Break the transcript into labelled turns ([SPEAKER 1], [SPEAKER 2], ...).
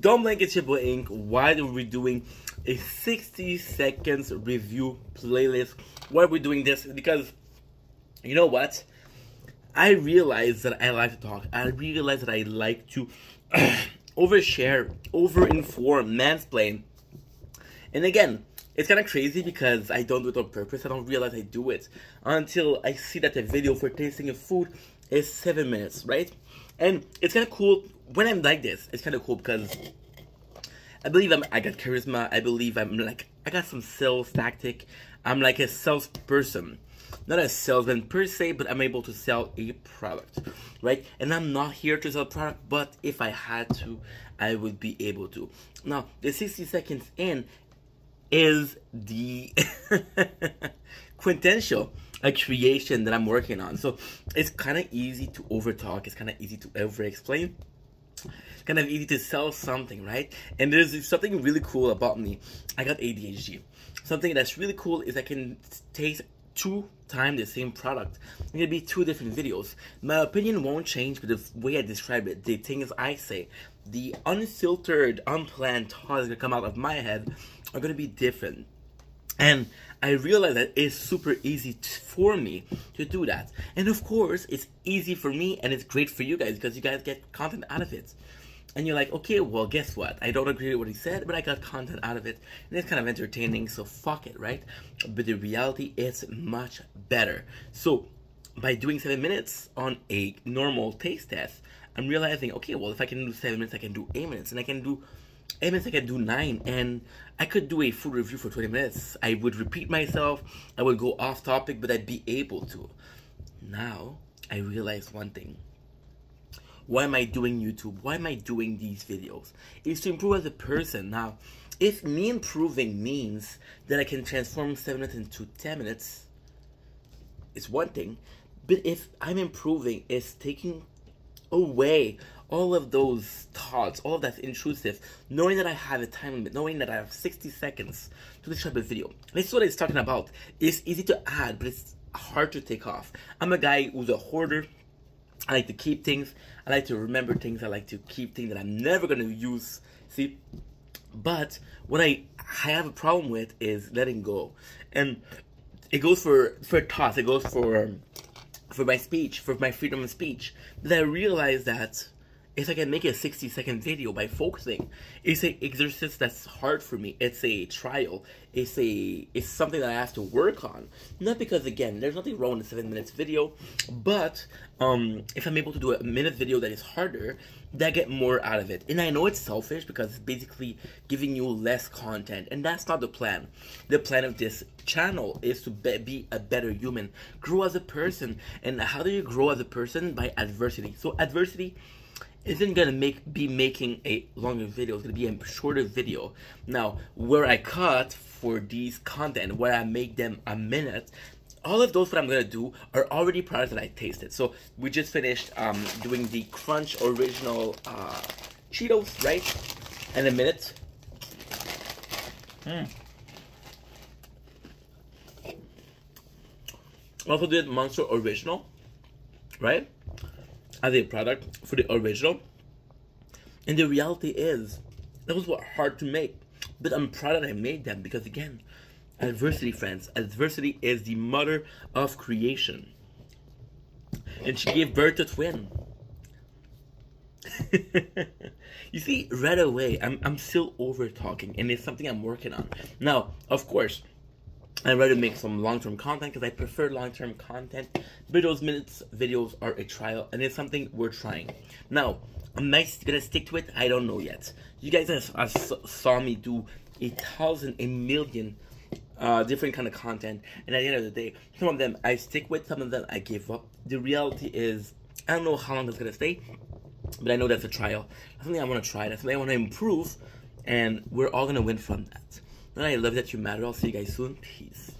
[SPEAKER 1] Don't blink, it's your boy Ink. Why are we doing a 60 seconds review playlist? Why are we doing this? Because, you know what? I realize that I like to talk. I realize that I like to overshare, overinform, mansplain. And again, it's kind of crazy because I don't do it on purpose. I don't realize I do it until I see that the video for tasting of food is 7 minutes, right? And it's kind of cool when I'm like this. It's kind of cool because I believe I got charisma. I believe I got some sales tactic. I'm like a salesperson. Not a salesman per se, but I'm able to sell a product, right? And I'm not here to sell a product, but if I had to, I would be able to. Now, the 60 seconds in is the quintessential creation that I'm working on. So it's kind of easy to overtalk. It's kind of easy to over-explain. It's kind of easy to sell something, right? And there's something really cool about me. I got ADHD. Something that's really cool is I can taste 2 times the same product. It's gonna be 2 different videos. My opinion won't change, but the way I describe it, the things I say, the unfiltered, unplanned thoughts that come out of my head are gonna be different. And I realize that it's super easy for me to do that. And of course, it's easy for me and it's great for you guys because you guys get content out of it. And you're like, okay, well, guess what? I don't agree with what he said, but I got content out of it. And it's kind of entertaining, so fuck it, right? But the reality is much better. So by doing 7 minutes on a normal taste test, I'm realizing, okay, well, if I can do 7 minutes, I can do 8 minutes. And I can do 8 minutes, I can do 9. And I could do a food review for 20 minutes. I would repeat myself. I would go off topic, but I'd be able to. Now, I realize one thing. Why am I doing YouTube? Why am I doing these videos? It's to improve as a person. Now, if me improving means that I can transform 7 minutes into 10 minutes, it's one thing. But if I'm improving, it's taking away all of those thoughts, all of that's intrusive, knowing that I have a time limit, knowing that I have 60 seconds to describe a video. This is what it's talking about. It's easy to add, but it's hard to take off. I'm a guy who's a hoarder. I like to keep things. I like to remember things. I like to keep things that I'm never going to use. See? But what I have a problem with is letting go. And it goes for thoughts. It goes for my speech, for my freedom of speech. But I realize that if I can make a 60-second video by focusing, it's an exercise that's hard for me. It's a trial. It's something that I have to work on. Not because, again, there's nothing wrong with a 7 minutes video, but if I'm able to do a minute video that is harder, then I get more out of it. And I know it's selfish because it's basically giving you less content, and that's not the plan. The plan of this channel is to be a better human, grow as a person. And how do you grow as a person? By adversity. So adversity isn't gonna be making a longer video. It's gonna be a shorter video. Now, where I cut for these content, where I make them a minute, all of those what I'm gonna do are already products that I tasted. So we just finished doing the Crunch original Cheetos, right? In a minute. Also did Monster Original, right? As a product for the original. And the reality is, that was hard to make. But I'm proud that I made them because, again, adversity, friends. Adversity is the mother of creation. And she gave birth to twin. You see, right away, I'm still over talking. And it's something I'm working on. Now, of course, I'd rather make some long-term content because I prefer long-term content. But those minutes videos are a trial, and it's something we're trying. Now, am I gonna stick to it? I don't know yet. You guys saw me do 1,000, a million different kind of content, and at the end of the day, some of them I stick with, some of them I give up. The reality is, I don't know how long that's gonna stay, but I know that's a trial. That's something I want to try. That's something I want to improve, and we're all gonna win from that. And I love that you matter. I'll see you guys soon. Peace.